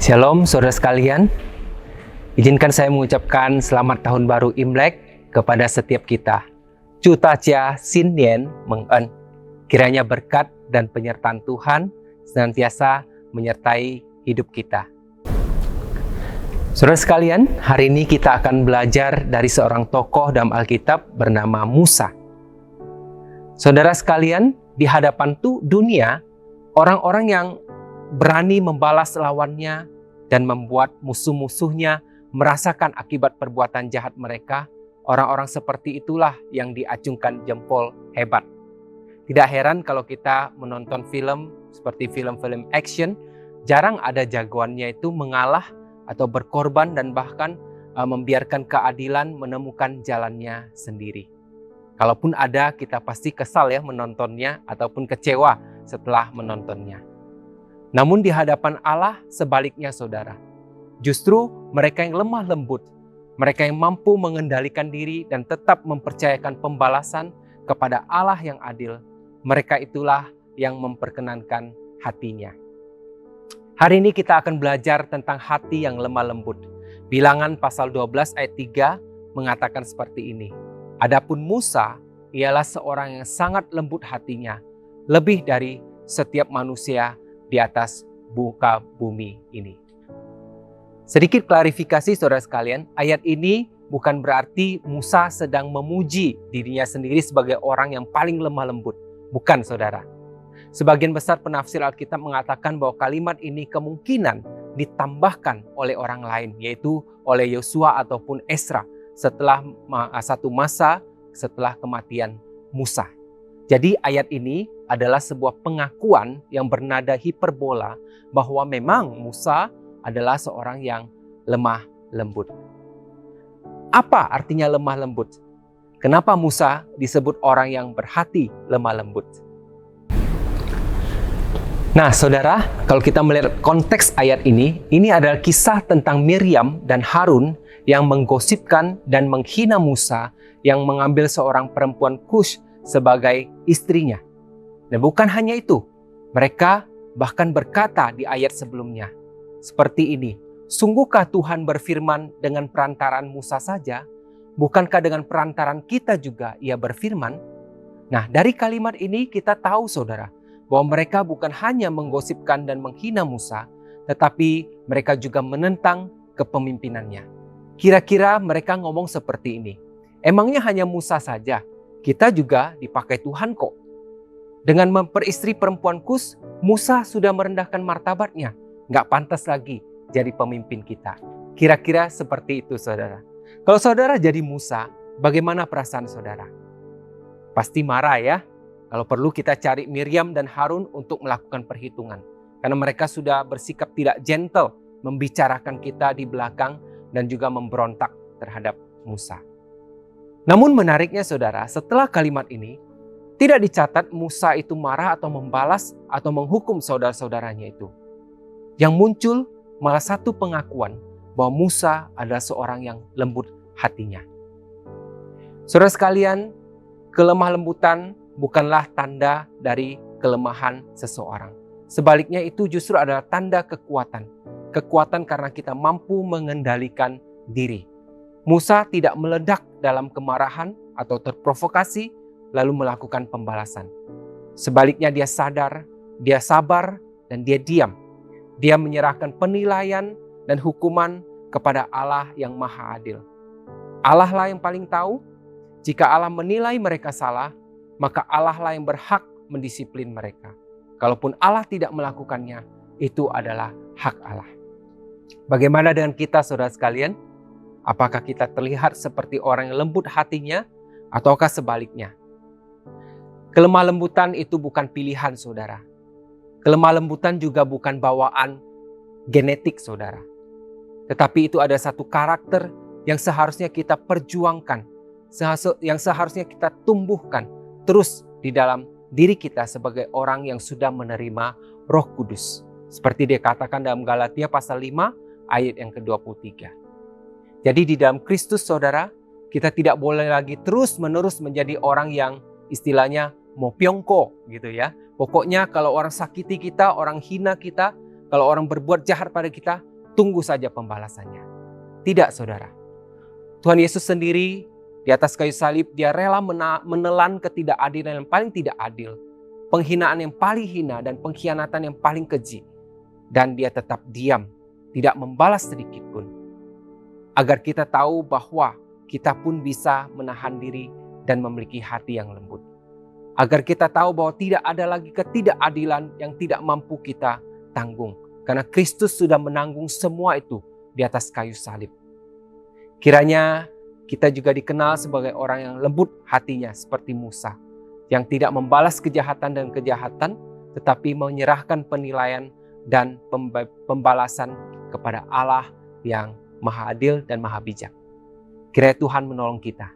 Shalom saudara sekalian, izinkan saya mengucapkan selamat tahun baru Imlek kepada setiap kita. Chu Ta Chia Sin Nian Meng En. Kiranya berkat dan penyertaan Tuhan senantiasa menyertai hidup kita. Saudara sekalian, hari ini kita akan belajar dari seorang tokoh dalam Alkitab bernama Musa. Saudara sekalian, di hadapan dunia, orang-orang yang berani membalas lawannya dan membuat musuh-musuhnya merasakan akibat perbuatan jahat mereka, orang-orang seperti itulah yang diacungkan jempol hebat. Tidak heran kalau kita menonton film seperti film-film action, jarang ada jagoannya itu mengalah atau berkorban dan bahkan membiarkan keadilan menemukan jalannya sendiri. Kalaupun ada, kita pasti kesal ya menontonnya ataupun kecewa setelah menontonnya. Namun di hadapan Allah sebaliknya saudara. Justru mereka yang lemah lembut, mereka yang mampu mengendalikan diri dan tetap mempercayakan pembalasan kepada Allah yang adil, mereka itulah yang memperkenankan hatinya. Hari ini kita akan belajar tentang hati yang lemah lembut. Bilangan pasal 12 ayat 3 mengatakan seperti ini. Adapun Musa ialah seorang yang sangat lembut hatinya, lebih dari setiap manusia di atas muka bumi ini. Sedikit klarifikasi saudara sekalian, ayat ini bukan berarti Musa sedang memuji dirinya sendiri sebagai orang yang paling lemah lembut. Bukan saudara. Sebagian besar penafsir Alkitab mengatakan bahwa kalimat ini kemungkinan ditambahkan oleh orang lain, yaitu oleh Yosua ataupun Ezra setelah satu masa setelah kematian Musa. Jadi ayat ini adalah sebuah pengakuan yang bernada hiperbola bahwa memang Musa adalah seorang yang lemah lembut. Apa artinya lemah lembut? Kenapa Musa disebut orang yang berhati lemah lembut? Nah saudara, kalau kita melihat konteks ayat ini adalah kisah tentang Miriam dan Harun yang menggosipkan dan menghina Musa yang mengambil seorang perempuan Kush sebagai istrinya. Dan bukan hanya itu, mereka bahkan berkata di ayat sebelumnya, seperti ini, sungguhkah Tuhan berfirman dengan perantaraan Musa saja? Bukankah dengan perantaraan kita juga ia berfirman? Nah dari kalimat ini kita tahu saudara, bahwa mereka bukan hanya menggosipkan dan menghina Musa, tetapi mereka juga menentang kepemimpinannya. Kira-kira mereka ngomong seperti ini, emangnya hanya Musa saja? Kita juga dipakai Tuhan kok. Dengan memperistri perempuan Kus, Musa sudah merendahkan martabatnya. Nggak pantas lagi jadi pemimpin kita. Kira-kira seperti itu saudara. Kalau saudara jadi Musa, bagaimana perasaan saudara? Pasti marah ya. Kalau perlu kita cari Miriam dan Harun untuk melakukan perhitungan. Karena mereka sudah bersikap tidak gentle membicarakan kita di belakang dan juga memberontak terhadap Musa. Namun menariknya saudara, setelah kalimat ini, tidak dicatat Musa itu marah atau membalas atau menghukum saudara-saudaranya itu. Yang muncul malah satu pengakuan bahwa Musa adalah seorang yang lembut hatinya. Saudara sekalian, kelemah lembutan bukanlah tanda dari kelemahan seseorang. Sebaliknya itu justru adalah tanda kekuatan. Kekuatan karena kita mampu mengendalikan diri. Musa tidak meledak dalam kemarahan atau terprovokasi lalu melakukan pembalasan. Sebaliknya dia sadar, dia sabar, dan dia diam. Dia menyerahkan penilaian dan hukuman kepada Allah yang Maha Adil. Allah lah yang paling tahu. Jika Allah menilai mereka salah, maka Allah lah yang berhak mendisiplin mereka. Kalaupun Allah tidak melakukannya, itu adalah hak Allah. Bagaimana dengan kita saudara sekalian? Apakah kita terlihat seperti orang yang lembut hatinya ataukah sebaliknya? Kelemah lembutan itu bukan pilihan saudara. Kelemah lembutan juga bukan bawaan genetik saudara. Tetapi itu ada satu karakter yang seharusnya kita perjuangkan, yang seharusnya kita tumbuhkan terus di dalam diri kita sebagai orang yang sudah menerima Roh Kudus. Seperti dikatakan dalam Galatia pasal 5 ayat yang ke-23. Jadi di dalam Kristus saudara, kita tidak boleh lagi terus-menerus menjadi orang yang istilahnya mopyongko gitu ya. Pokoknya kalau orang sakiti kita, orang hina kita, kalau orang berbuat jahat pada kita, tunggu saja pembalasannya. Tidak, saudara. Tuhan Yesus sendiri di atas kayu salib, dia rela menelan ketidakadilan yang paling tidak adil, penghinaan yang paling hina, dan pengkhianatan yang paling keji. Dan dia tetap diam, tidak membalas sedikit pun. Agar kita tahu bahwa kita pun bisa menahan diri dan memiliki hati yang lembut. Agar kita tahu bahwa tidak ada lagi ketidakadilan yang tidak mampu kita tanggung. Karena Kristus sudah menanggung semua itu di atas kayu salib. Kiranya kita juga dikenal sebagai orang yang lembut hatinya seperti Musa, yang tidak membalas kejahatan dan kejahatan, tetapi menyerahkan penilaian dan pembalasan kepada Allah yang Maha Adil dan Maha Bijak. Kiranya Tuhan menolong kita